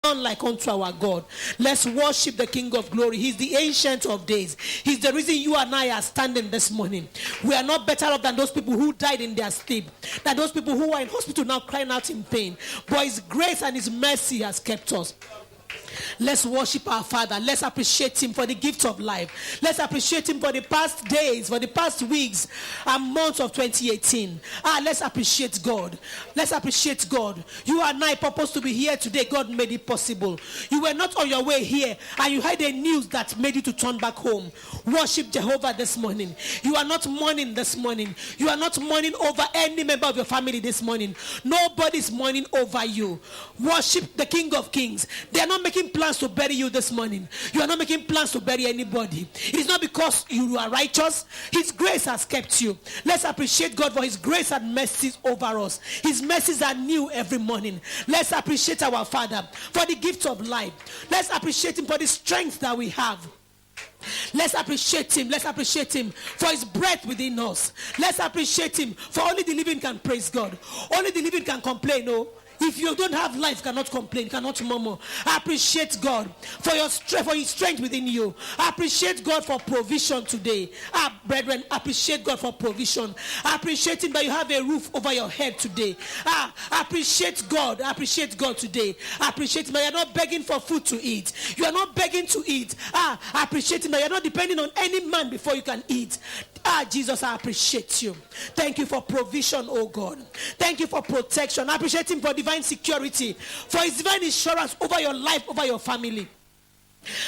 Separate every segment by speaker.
Speaker 1: none like unto our God. Let's worship the King of Glory. He's the Ancient of Days. He's the reason you and I are standing this morning. We are not better off than those people who died in their sleep, than those people who are in hospital now crying out in pain. But His grace and His mercy has kept us. Let's worship our Father. Let's appreciate Him for the gift of life. Let's appreciate Him for the past days, for the past weeks and months of 2018. Let's appreciate God. Let's appreciate God. You and I purposed to be here today. God made it possible. You were not on your way here and you heard a news that made you to turn back home. Worship Jehovah this morning. You are not mourning this morning. You are not mourning over any member of your family this morning. Nobody's mourning over you. Worship the King of Kings. They are not making plans to bury you this morning. You are not making plans to bury anybody. It is not because you are righteous. His grace has kept you. Let's appreciate God for His grace and mercies over us. His mercies are new every morning. Let's appreciate our Father for the gift of life. Let's appreciate Him for the strength that we have. Let's appreciate Him. Let's appreciate Him for His breath within us. Let's appreciate Him for only the living can praise God. Only the living can complain. No. If you don't have life, cannot complain, cannot murmur. Appreciate God for your strength, for His strength within you. Appreciate God for provision today. Brethren, appreciate God for provision. Appreciate Him that you have a roof over your head today. Appreciate God. Appreciate God today. Appreciate Him that you're not begging for food to eat. You are not begging to eat. Appreciate Him that you're not depending on any man before you can eat. Jesus, I appreciate you. Thank you for provision, oh God. Thank you for protection. I appreciate Him for divine security, for His divine insurance over your life, over your family.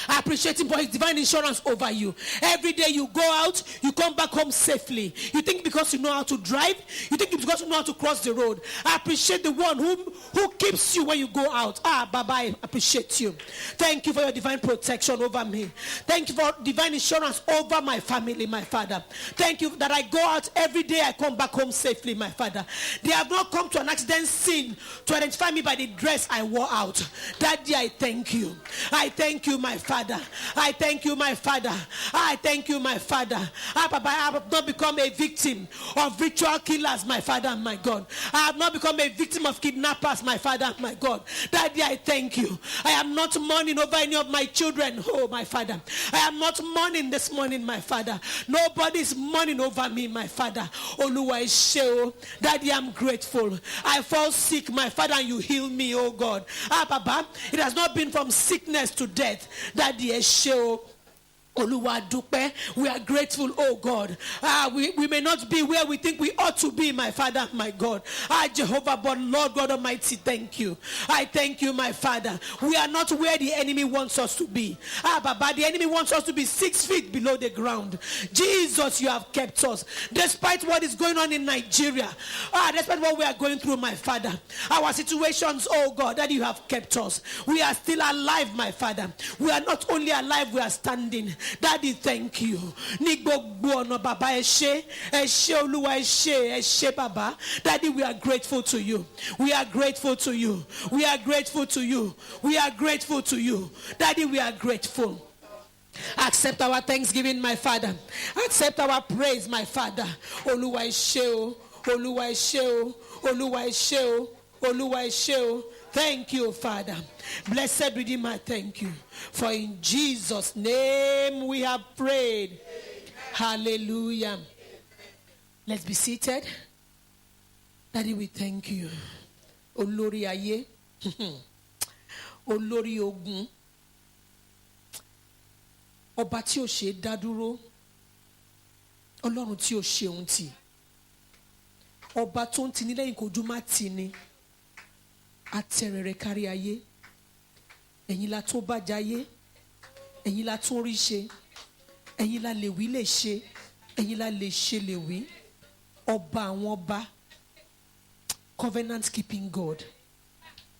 Speaker 1: I appreciate Him for His divine insurance over you. Every day you go out, you come back home safely. You think because you know how to drive, you think it's because you know how to cross the road. I appreciate the one who keeps you when you go out. Baba, I appreciate you. Thank you for your divine protection over me. Thank you for divine insurance over my family, my Father. Thank you that I go out every day, I come back home safely, my Father. They have not come to an accident scene to identify me by the dress I wore out. Daddy, I thank you. I thank you, my Father. I thank you, my Father. I thank you, my Father. Papa, I have not become a victim of ritual killers, my Father and my God. I have not become a victim of kidnappers, my Father and my God. Daddy, I thank you. I am not mourning over any of my children, oh, my Father. I am not mourning this morning, my Father. Nobody is mourning over me, my Father. Oluwa Esheo. Daddy, I'm grateful. I fall sick, my Father, and you heal me, oh God. Papa, it has not been from sickness to death. Daddy Esheo. Oluwadupe, we are grateful, oh God. We may not be where we think we ought to be, my Father, my God. Jehovah, but Lord God Almighty, thank you. I thank you, my Father. We are not where the enemy wants us to be. Baba, the enemy wants us to be 6 feet below the ground. Jesus, you have kept us. Despite what is going on in Nigeria, despite what we are going through, my Father, our situations, oh God, that you have kept us. We are still alive, my Father. We are not only alive, we are standing. Daddy, thank you. Baba, Baba. Daddy, we are grateful to you. We are grateful to you. We are grateful to you. We are grateful to you. Daddy, we are grateful. Accept our thanksgiving, my Father. Accept our praise, my Father. Oluwa Esheo, Oluwa Esheo, Oluwa Esheo, Oluwa Esheo. Thank you, Father. Blessed Redeemer, thank you. For in Jesus' name we have prayed. Amen. Hallelujah. Amen. Let's be seated. Daddy, we thank you. Olori aye. Olori ogun. Ọba tí ó ṣe dá dúró. Ọlọ́run tí ó ṣe ohun tì. Ọba tó ń tini lẹ́yìn kójú má tini. Atẹrẹrẹ kárí ayé. Ẹ̀yin la tó bá jayé. Ẹ̀yin la tó rí ṣe. Ẹ̀yin la lè wí lè ṣe. Ẹ̀yin la lè ṣe lè wí. Ọba àwọn ọba. Covenant keeping God.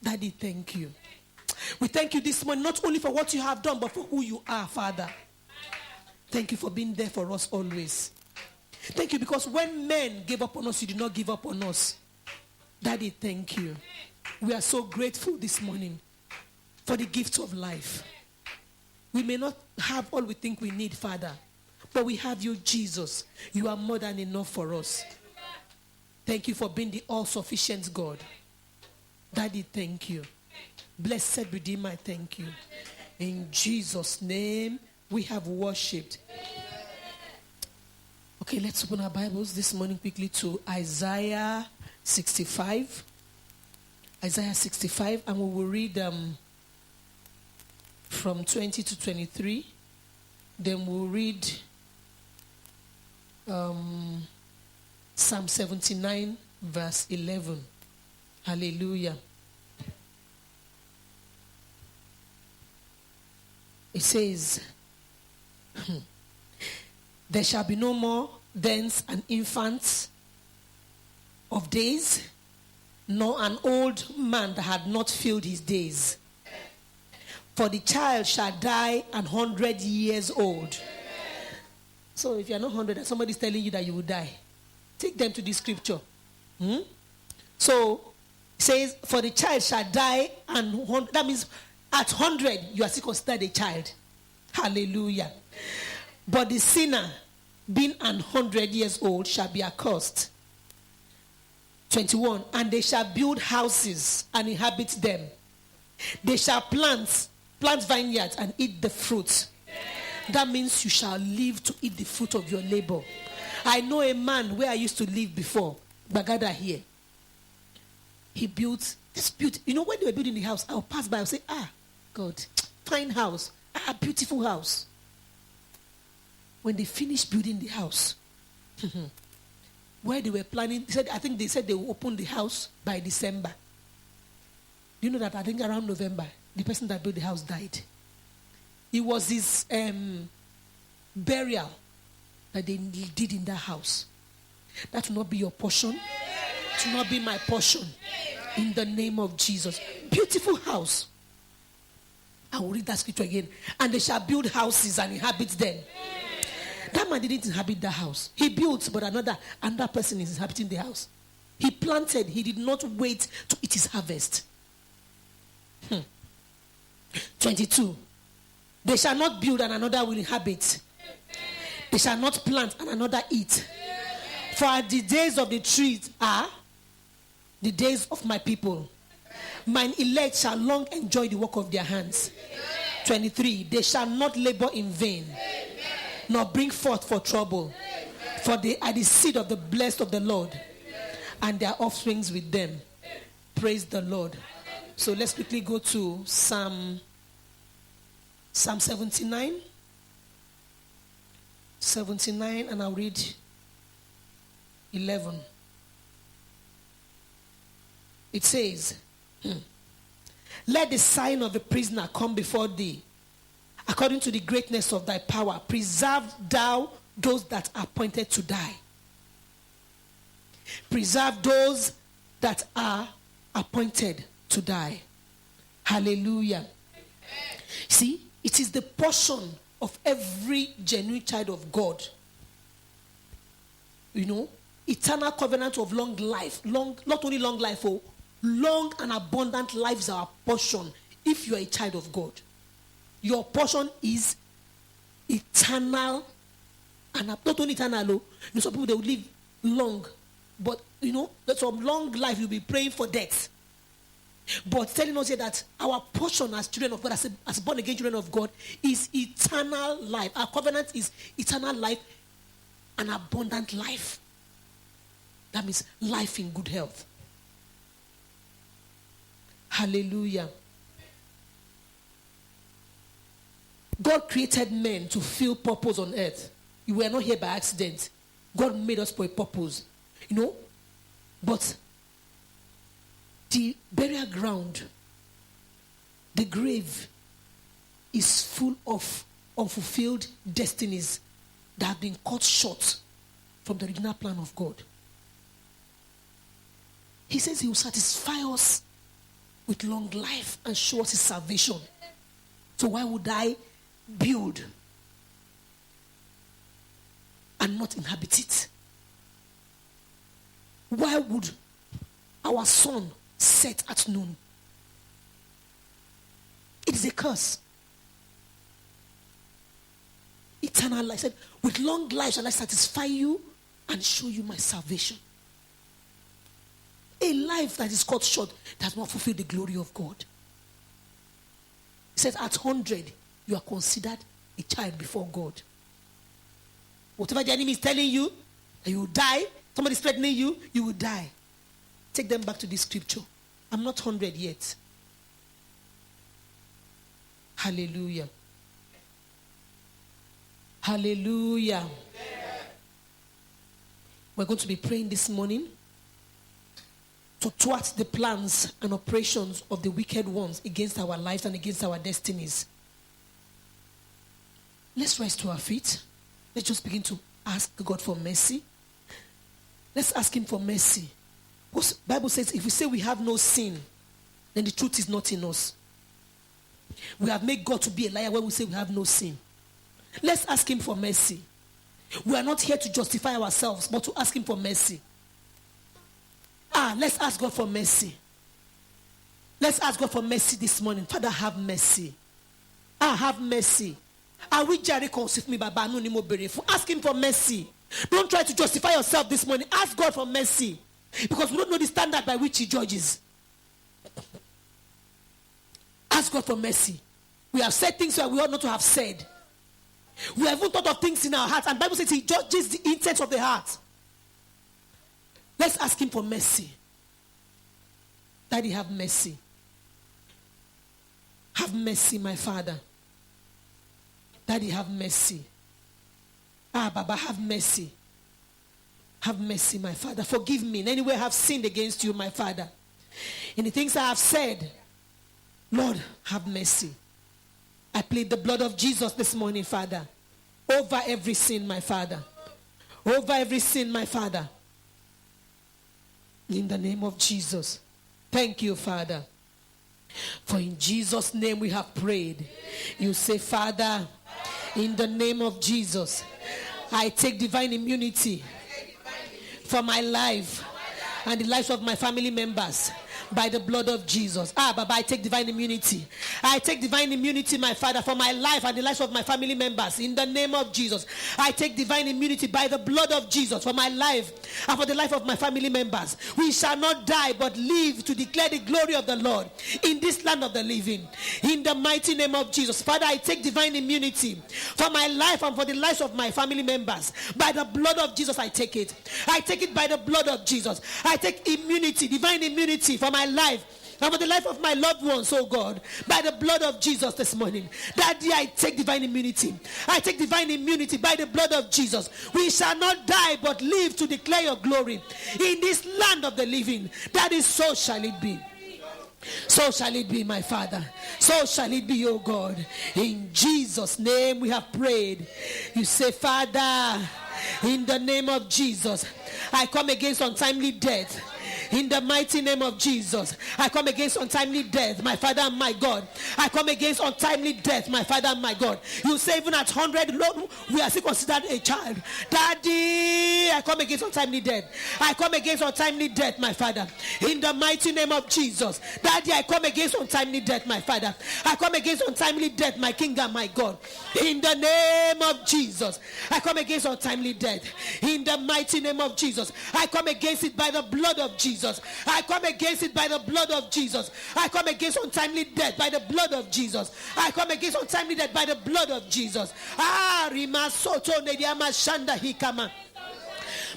Speaker 1: Daddy, thank you. We thank you this morning, not only for what you have done, but for who you are, Father. Thank you for being there for us always. Thank you because when men gave up on us, you did not give up on us. Daddy, thank you. We are so grateful this morning for the gift of life. We may not have all we think we need, Father, but we have you, Jesus. You are more than enough for us. Thank you for being the all-sufficient God. Daddy, thank you. Blessed Redeemer, I thank you. In Jesus' name, we have worshipped. Okay, let's open our Bibles this morning quickly to Isaiah 65. Isaiah 65, and we will read from 20 to 23. Then we'll read Psalm 79, verse 11. Hallelujah. It says, there shall be no more dens and infants of days, nor an old man that had not filled his days. For the child shall die 100 years old. So if you are not 100 and somebody is telling you that you will die, take them to this scripture. So it says, for the child shall die, and that means at 100 you are still considered a child. Hallelujah. But the sinner, being 100 years old, shall be accursed. 21, and they shall build houses and inhabit them. They shall plant vineyards and eat the fruit. That means you shall live to eat the fruit of your labor. I know a man where I used to live before, Bagada here. He built this beautiful, you know, when they were building the house, I'll pass by, I'll say, God, fine house, beautiful house. When they finished building the house, where they were planning, I think they said they will open the house by December. You know that I think around November, the person that built the house died. It was his burial that they did in that house. That will not be your portion. It will not be my portion. In the name of Jesus. Beautiful house. I will read that scripture again. And they shall build houses and inhabit them. That man didn't inhabit the house. He built, but another person is inhabiting the house. He planted. He did not wait to eat his harvest. 22. They shall not build and another will inhabit. They shall not plant and another eat. For the days of the trees are the days of my people. Mine elect shall long enjoy the work of their hands. 23. They shall not labor in vain, nor bring forth for trouble. For they are the seed of the blessed of the Lord, and their offsprings with them. Praise the Lord. So let's quickly go to Psalm 79. 79, and I'll read 11. It says, let the sign of the prisoner come before thee. According to the greatness of thy power, preserve thou those that are appointed to die. Preserve those that are appointed to die. Hallelujah. See, it is the portion of every genuine child of God. You know, eternal covenant of long life. Not only long life, long and abundant lives are our portion if you are a child of God. Your portion is eternal, and not only eternal. You know, some people, they will live long, but you know, some long life you'll be praying for death. But telling us here that our portion as children of God, as born again children of God, is eternal life. Our covenant is eternal life and abundant life. That means life in good health. Hallelujah. God created men to fulfill purpose on earth. We were not here by accident. God made us for a purpose. You know? But the burial ground, the grave, is full of unfulfilled destinies that have been cut short from the original plan of God. He says he will satisfy us with long life and show us his salvation. So why would I build and not inhabit it? Why would our sun set at noon? It is a curse. Eternal life said, with long life shall I satisfy you and show you my salvation. A life that is cut short does not fulfill the glory of God. says at 100, you are considered a child before God. Whatever the enemy is telling you, that you will die, somebody is threatening you, you will die. Take them back to this scripture. I'm not 100 yet. Hallelujah. Hallelujah. We're going to be praying this morning to thwart the plans and operations of the wicked ones against our lives and against our destinies. Let's rise to our feet. Let's just begin to ask God for mercy. Let's ask him for mercy. Because the Bible says if we say we have no sin, then the truth is not in us. We have made God to be a liar when we say we have no sin. Let's ask him for mercy. We are not here to justify ourselves, but to ask him for mercy. Let's ask God for mercy. Let's ask God for mercy this morning. Father, have mercy. Have mercy. Ask him for mercy. Don't try to justify yourself this morning. Ask God for mercy. Because we don't know the standard by which he judges. Ask God for mercy. We have said things that we ought not to have said. We have even thought of things in our hearts. And the Bible says he judges the intent of the heart. Let's ask him for mercy. Daddy, have mercy. Have mercy, my Father. Daddy, have mercy. Baba, have mercy. Have mercy, my Father. Forgive me in any way I have sinned against you, my Father. In the things I have said, Lord, have mercy. I plead the blood of Jesus this morning, Father, over every sin, my Father. Over every sin, my Father. In the name of Jesus. Thank you, Father. For in Jesus' name we have prayed. You say, Father, in the name of Jesus, I take divine immunity for my life and the lives of my family members by the blood of Jesus. Baba, I take divine immunity. I take divine immunity, my Father, for my life and the lives of my family members. In the name of Jesus. I take divine immunity by the blood of Jesus for my life and for the life of my family members. We shall not die but live to declare the glory of the Lord in this land of the living. In the mighty name of Jesus. Father, I take divine immunity for my life and for the lives of my family members. By the blood of Jesus, I take it. I take it by the blood of Jesus. I take immunity, divine immunity for my life and for the life of my loved ones, oh God, by the blood of Jesus this morning. Daddy, I take divine immunity. I take divine immunity by the blood of Jesus. We shall not die but live to declare your glory in this land of the living. That is, so shall it be. So shall it be, my Father. So shall it be, oh God. In Jesus' name we have prayed. You say, Father, in the name of Jesus, I come against untimely death. In the mighty name of Jesus, I come against untimely death, my Father and my God. I come against untimely death, my Father and my God. You say even at 100, Lord, we are still considered a child. Daddy, I come against untimely death. I come against untimely death, my Father. In the mighty name of Jesus. Daddy, I come against untimely death, my Father. I come against untimely death, my King and my God. In the name of Jesus, I come against untimely death. In the mighty name of Jesus, I come against it by the blood of Jesus. I come against it by the blood of Jesus. I come against untimely death by the blood of Jesus. I come against untimely death by the blood of Jesus. Rima soto nediama shanda hikama.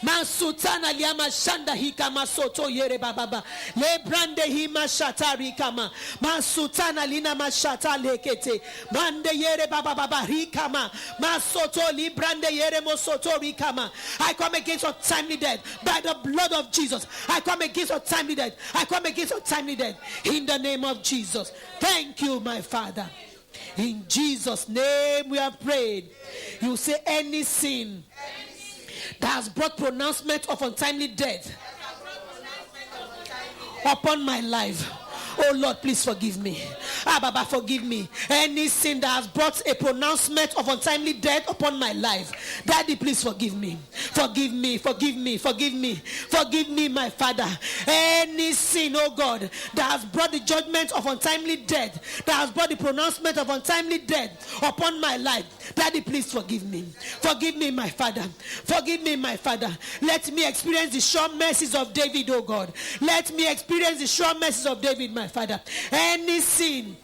Speaker 1: Masutana liama shanda hikama soto yere bababa. Lebrande hima shatari kama. Masutana lina mashata lekete. Mande yere bababa hikama. Masoto librande yere mosoto rikama. I come against untimely death by the blood of Jesus. I come against untimely death. I come against untimely death in the name of Jesus. Thank you, my Father. In Jesus' name we have prayed. You say any sin that has brought pronouncement of untimely death upon my life, oh Lord, please forgive me. Baba, forgive me. Any sin that has brought a pronouncement of untimely death upon my life, Daddy, please forgive me. Forgive me, forgive me, forgive me. Forgive me, my Father. Any sin, oh God, that has brought the judgment of untimely death, that has brought the pronouncement of untimely death upon my life, Daddy, please forgive me. Forgive me, my Father. Forgive me, my Father. Let me experience the sure mercies of David, oh God. Let me experience the sure mercies of David, my Father. Any sin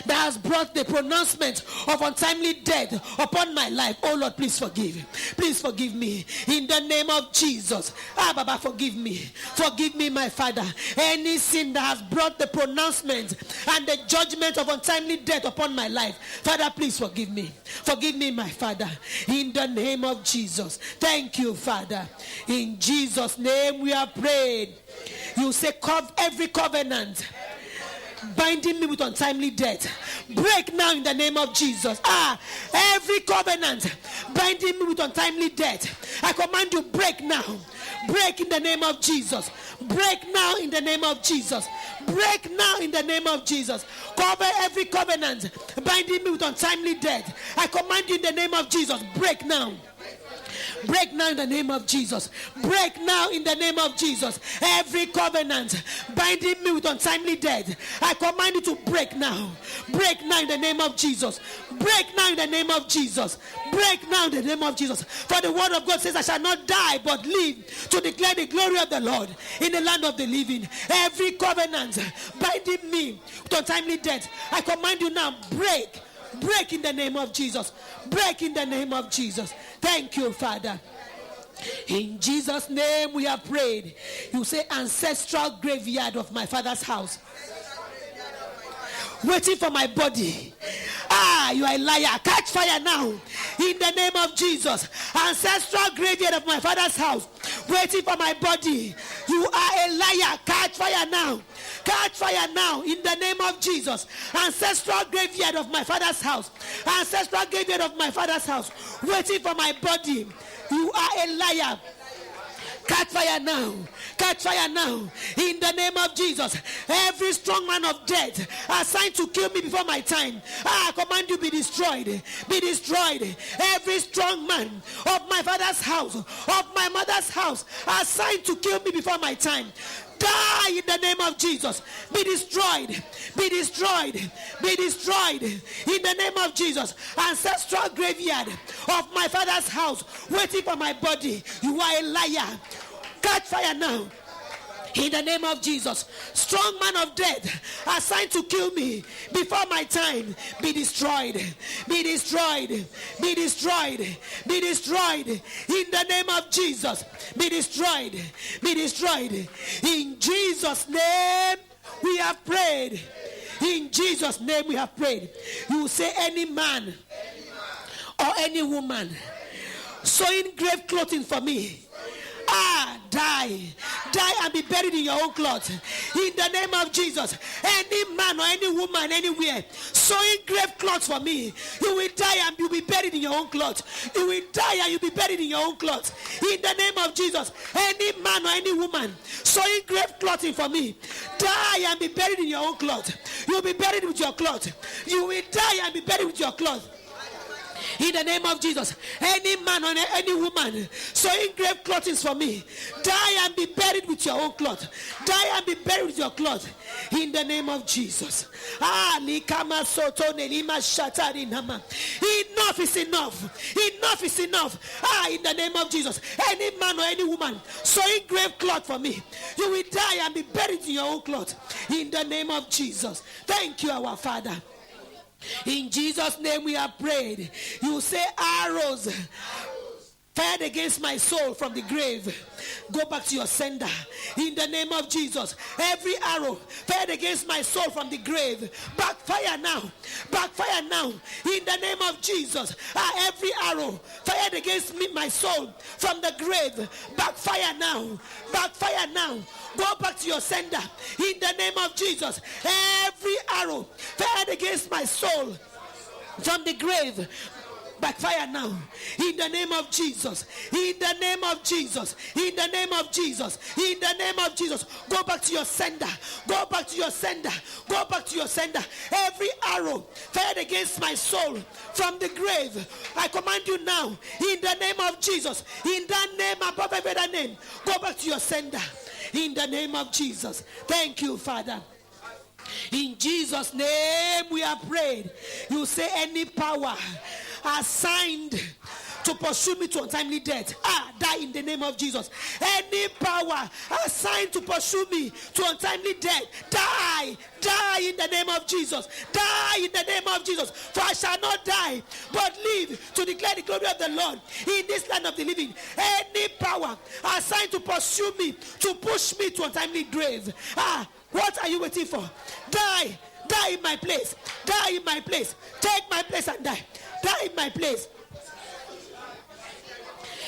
Speaker 1: that has brought the pronouncement of untimely death upon my life. Oh Lord, please forgive. Please forgive me. In the name of Jesus. Baba, forgive me. Forgive me, my Father. Any sin that has brought the pronouncement and the judgment of untimely death upon my life. Father, please forgive me. Forgive me, my Father. In the name of Jesus. Thank you, Father. In Jesus' name we are prayed. You say, every covenant binding me with untimely death, break now in the name of Jesus. Every covenant binding me with untimely death, I command you, break now. Break in the name of Jesus. Break now in the name of Jesus. Break now in the name of Jesus. Cover every covenant binding me with untimely death. I command you in the name of Jesus, break now. Break now in the name of Jesus. Break now in the name of Jesus. Every covenant binding me with untimely death, I command you to break now. Break now in the name of Jesus. Break now in the name of Jesus. Break now in the name of Jesus. For the word of God says, I shall not die but live to declare the glory of the Lord in the land of the living. Every covenant binding me with untimely death, I command you now, break. Break in the name of Jesus. Break in the name of Jesus. Thank you, Father. In Jesus' name we have prayed. You say, ancestral graveyard of my father's house, waiting for my body. You are a liar. Catch fire now. In the name of Jesus. Ancestral graveyard of my father's house, waiting for my body. You are a liar. Catch fire now. Catch fire now. In the name of Jesus. Ancestral graveyard of my father's house. Ancestral graveyard of my father's house, waiting for my body. You are a liar. Catch fire now. Catch fire now. In the name of Jesus. Every strong man of death assigned to kill me before my time, I command you, be destroyed. Be destroyed. Every strong man of my father's house, of my mother's house, assigned to kill me before my time, die in the name of Jesus. Be destroyed. Be destroyed. Be destroyed. In the name of Jesus. Ancestral graveyard of my father's house, waiting for my body. You are a liar. Catch fire now. In the name of Jesus. Strong man of death assigned to kill me before my time, be destroyed. Be destroyed. Be destroyed. Be destroyed. In the name of Jesus. Be destroyed. Be destroyed. In Jesus' name we have prayed. In Jesus' name we have prayed. You say, any man or any woman sewing grave clothing for me, die and be buried in your own cloth. In the name of Jesus. Any man or any woman anywhere sewing grave cloths for me, you will die and you'll be buried in your own cloth. You will die and you'll be buried in your own cloth. In the name of Jesus. Any man or any woman sewing grave clothing for me, die and be buried in your own cloth. You'll be buried with your cloth. You will die and be buried with your cloth. In the name of Jesus. Any man or any woman sewing grave clothings for me, die and be buried with your own cloth. Die and be buried with your cloth. In the name of Jesus. Enough is enough. Enough is enough. In the name of Jesus. Any man or any woman sewing grave cloth for me, you will die and be buried in your own cloth. In the name of Jesus. Thank you, our Father. In Jesus' name we have prayed. You say, arrows fired against my soul from the grave, go back to your sender. In the name of Jesus. Every arrow fired against my soul from the grave, backfire now. Backfire now. In the name of Jesus. Every arrow fired against me, my soul from the grave, backfire now. Backfire now. Go back to your sender. In the name of Jesus. Every arrow fired against my soul from the grave, backfire now. In the name of Jesus. In the name of Jesus. In the name of Jesus. In the name of Jesus. Go back to your sender. Go back to your sender. Go back to your sender. Every arrow fired against my soul from the grave, I command you now, in the name of Jesus, in that name above every other name, go back to your sender. In the name of Jesus. Thank you, Father. In Jesus' name we are prayed. You say, any power assigned to pursue me to untimely death, die in the name of Jesus. Any power assigned to pursue me to untimely death, die in the name of Jesus. Die in the name of Jesus. For I shall not die, but live to declare the glory of the Lord in this land of the living. Any power assigned to pursue me, to push me to untimely grave, what are you waiting for? Die in my place. Die in my place. Take my place and die. Die in my place.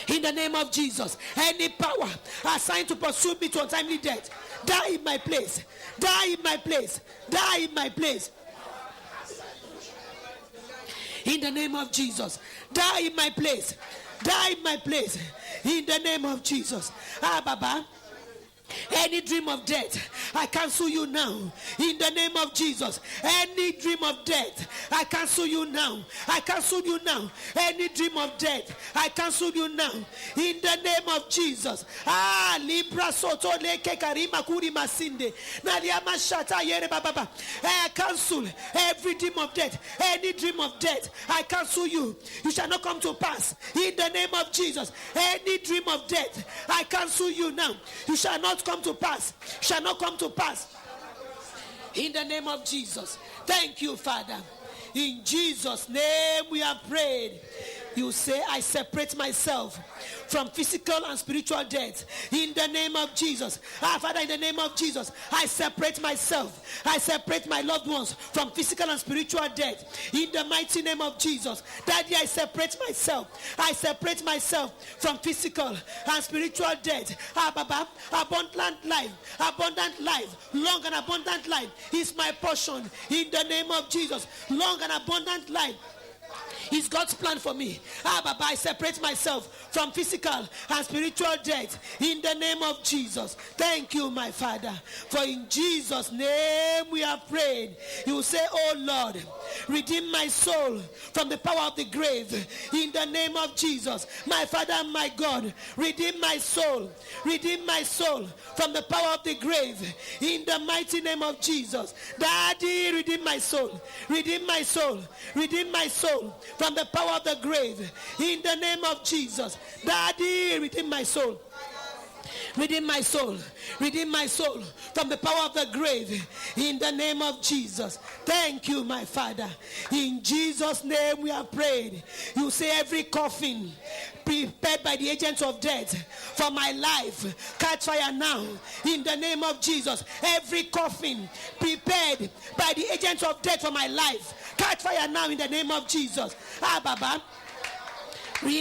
Speaker 1: In the name of Jesus, any power assigned to pursue me to untimely death, die in my place. Die in my place. Die in my place. In the name of Jesus, die in my place. Die in my place. In the name of Jesus. Baba. Any dream of death, I cancel you now. In the name of Jesus. Any dream of death, I cancel you now. I cancel you now. Any dream of death, I cancel you now. In the name of Jesus. Libra soto leke karima kuri masinde. Naliama shata yere baba. I cancel every dream of death. Any dream of death, I cancel you. You shall not come to pass. In the name of Jesus. Any dream of death, I cancel you now. You shall not come to pass. Shall not come to pass. In the name of Jesus. Thank you, Father. In Jesus' name we have prayed. You say, I separate myself from physical and spiritual death. In the name of Jesus. Father, in the name of Jesus, I separate myself. I separate my loved ones from physical and spiritual death. In the mighty name of Jesus. Daddy, I separate myself. I separate myself from physical and spiritual death. Baba, abundant life, long and abundant life is my portion. In the name of Jesus. Long and abundant life is God's plan for me. Baba, I separate myself from physical and spiritual death in the name of Jesus. Thank you, my Father. For in Jesus' name we have prayed. You say, oh Lord, redeem my soul from the power of the grave in the name of Jesus. My Father and my God, redeem my soul. Redeem my soul from the power of the grave in the mighty name of Jesus. Daddy, redeem my soul. Redeem my soul. Redeem my soul from the power of the grave in the name of Jesus. Daddy, redeem my soul. Redeem my soul. Redeem my soul from the power of the grave in the name of Jesus. Thank you, my Father. In Jesus' name we have prayed. You say every coffin prepared by the agents of death for my life, catch fire now in the name of Jesus. Every coffin prepared by the agents of death for my life, catch fire now in the name of Jesus. Baba. Every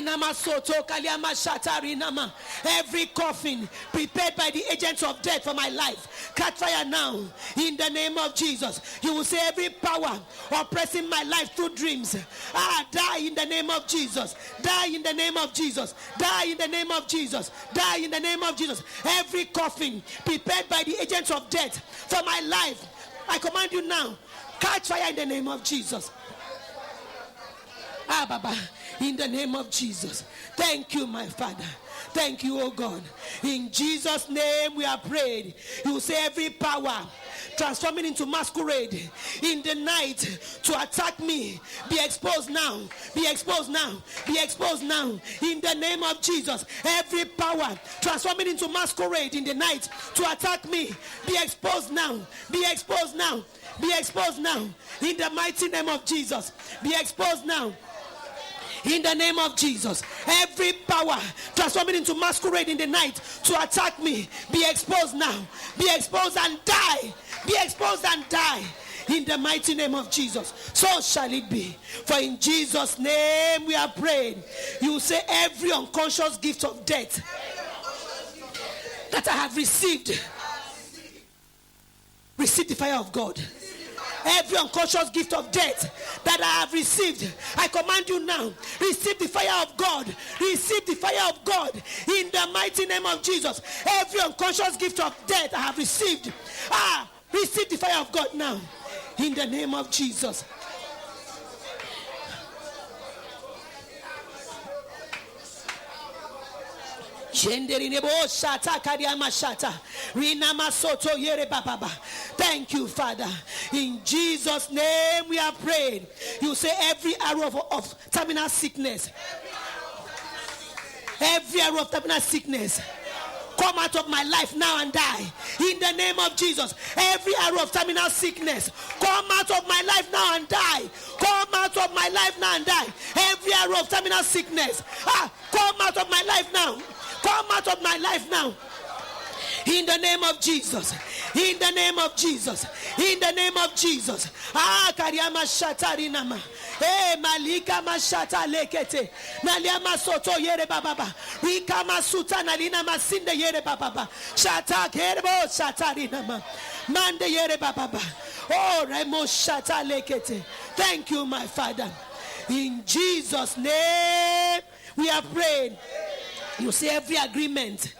Speaker 1: coffin prepared by the agents of death for my life, catch fire now in the name of Jesus. You will say every power oppressing my life through dreams, die in the name of Jesus. Die in the name of Jesus. Die in the name of Jesus. Die in the name of Jesus. Every coffin prepared by the agents of death for my life, I command you now, catch fire in the name of Jesus. Baba, in the name of Jesus. Thank you, my Father. Thank you, oh God. In Jesus' name we are prayed. You say every power transforming into masquerade in the night to attack me, be exposed now. Be exposed now. Be exposed now. In the name of Jesus. Every power transforming into masquerade in the night to attack me, be exposed now. Be exposed now. Be exposed now. In the mighty name of Jesus. Be exposed now. In the name of Jesus. Every power transforming into masquerade in the night to attack me, be exposed now. Be exposed and die. Be exposed and die. In the mighty name of Jesus. So shall it be. For in Jesus' name we are praying. You say every unconscious gift of death that I have received, receive the fire of God. Every unconscious gift of death that I have received, I command you now, receive the fire of God. Receive the fire of God in the mighty name of Jesus. Every unconscious gift of death I have received, receive the fire of God now in the name of Jesus. Thank you, Father. In Jesus' name we are prayed. You say every arrow of terminal sickness Every arrow of terminal sickness, come out of my life now and die. In the name of Jesus. Every arrow of terminal sickness, come out of my life now and die. Come out of my life now and die. Every arrow of terminal sickness, come out of my life now. Come out of my life now. In the name of Jesus. In the name of Jesus. In the name of Jesus. Kariama shatarinama. Malika mashata lekete. Naliama soto yere bababa. Rika masuta nalina masinde yere bababa. Shata kerbo shatarinama. Mande yere bababa. Oh, remo shata lekete. Thank you, my Father. In Jesus' name we have prayed. You see, every agreement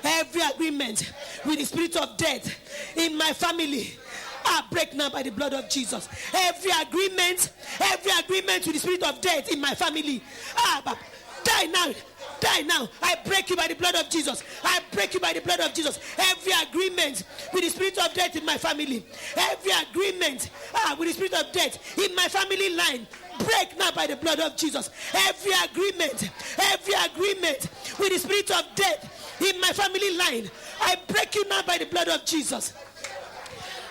Speaker 1: with the spirit of death in my family, I break now by the blood of Jesus. Every agreement with the spirit of death in my family, die now. I break you by the blood of Jesus. I break you by the blood of Jesus. Every agreement with the spirit of death in my family, every agreement with the spirit of death in my family line, break now by the blood of Jesus. Every agreement with the spirit of death in my family line, I break you now by the blood of Jesus.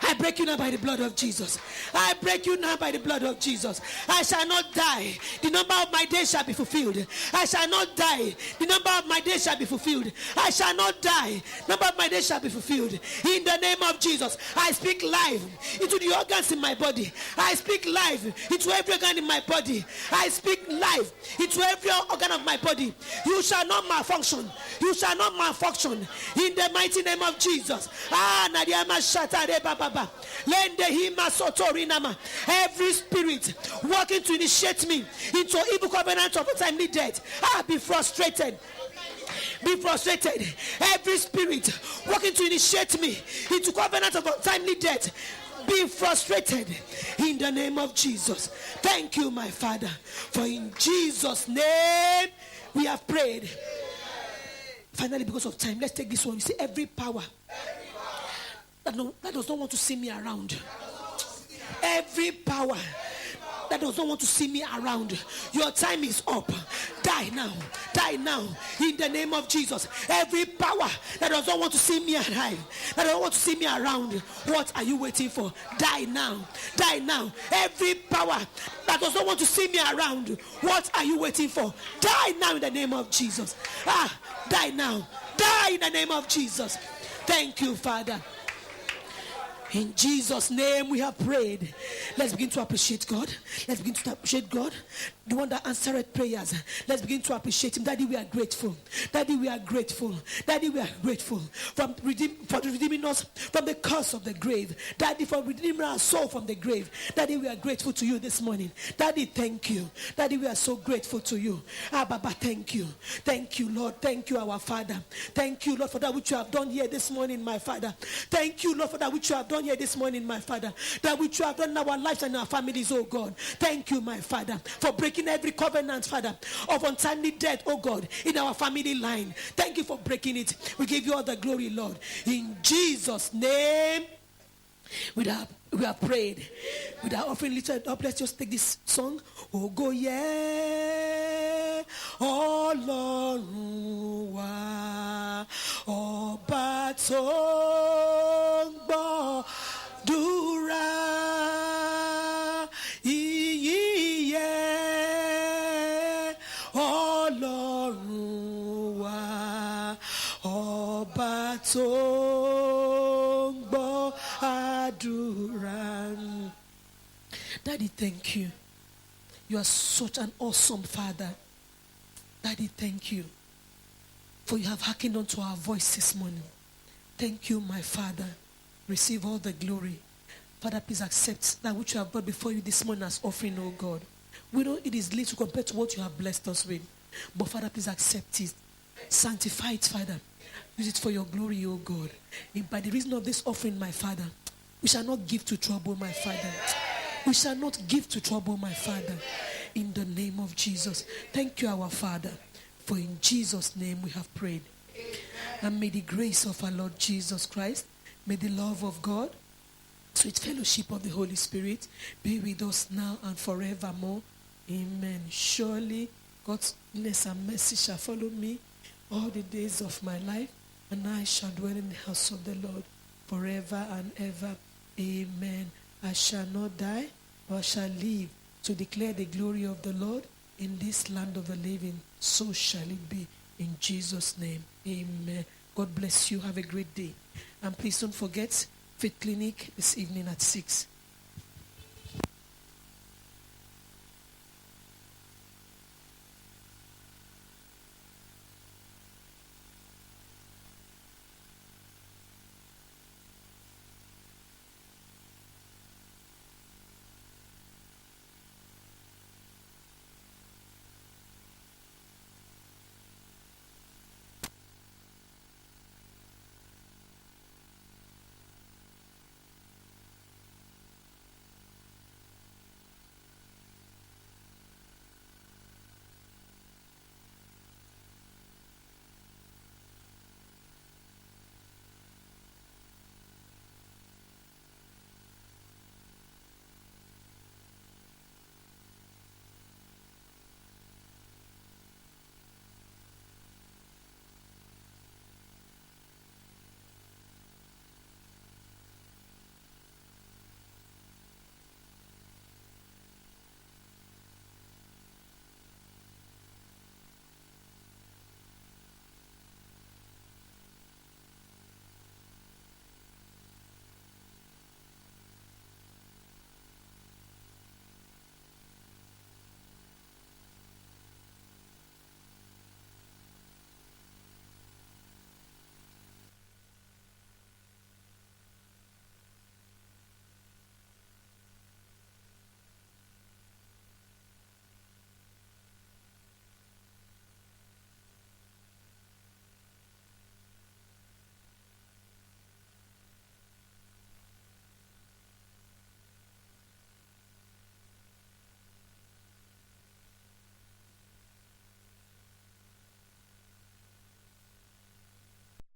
Speaker 1: I break you now by the blood of Jesus. I break you now by the blood of Jesus. I shall not die. The number of my days shall be fulfilled. I shall not die. The number of my days shall be fulfilled. I shall not die. Number of my days shall be fulfilled. In the name of Jesus, I speak life into the organs in my body. I speak life into every organ in my body. I speak life into every organ of my body. You shall not malfunction. You shall not malfunction. In the mighty name of Jesus. Nadiama Shatare Baba. Every spirit working to initiate me into evil covenant of untimely death, be frustrated. Be frustrated. Every spirit working to initiate me into covenant of untimely death, be frustrated in the name of Jesus. Thank you, my Father, for in Jesus' name we have prayed. Finally, because of time, let's take this one. You see, every power that does not want to see me around. Every power that does not want to see me around, your time is up. Die now. Die now. In the name of Jesus. Every power that does not want to see me alive, that does not want to see me around, what are you waiting for? Die now. Die now. Every power that does not want to see me around, what are you waiting for? Die now in the name of Jesus. Die now. Die in the name of Jesus. Thank you, Father. In Jesus' name we have prayed. Let's begin to appreciate God. Let's begin to appreciate God, the one that answered prayers. Let's begin to appreciate Him. Daddy, we are grateful. Daddy, we are grateful. Daddy, we are grateful for redeeming us from the curse of the grave. Daddy, for redeeming our soul from the grave. Daddy, we are grateful to you this morning. Daddy, thank you. Daddy, we are so grateful to you. Baba, thank you. Thank you, Lord. Thank you, our Father. Thank you, Lord, for that which you have done here this morning, my Father. Thank you, Lord, for that which you have done here this morning, my Father. That which you have done in our lives and our families, oh God. Thank you, my Father, for breaking every covenant, Father, of untimely death, oh God, in our family line. Thank you for breaking it. We give you all the glory, Lord. In Jesus' name, we have prayed. With our offering lifted up, let's just take this song. Oh, go, yeah. Ọlọ́run wa, ọba tó ń gbọ́ dúrà, ìyìn yẹ Ọlọ́run wa, ọba tó ń gbọ́ àdúrà. Daddy, thank you. You are such an awesome Father. Daddy, thank you for you have hearkened unto our voice this morning. Thank you, my Father. Receive all the glory. Father, please accept that which you have brought before you this morning as offering, oh God. We know it is little compared to what you have blessed us with. But Father, please accept it. Sanctify it, Father. Use it for your glory, oh God. And by the reason of this offering, my Father, we shall not give to trouble, my Father. We shall not give to trouble, my Father. In the name of Jesus. Thank you, our Father. For in Jesus' name we have prayed. And may the grace of our Lord Jesus Christ, may the love of God, sweet fellowship of the Holy Spirit be with us now and forevermore. Amen. Surely God's goodness and mercy shall follow me all the days of my life, and I shall dwell in the house of the Lord forever and ever. Amen. I shall not die, but shall live to declare the glory of the Lord in this land of the living. So shall it be in Jesus' name. Amen. God bless you. Have a great day. And please don't forget Faith Clinic this evening at 6.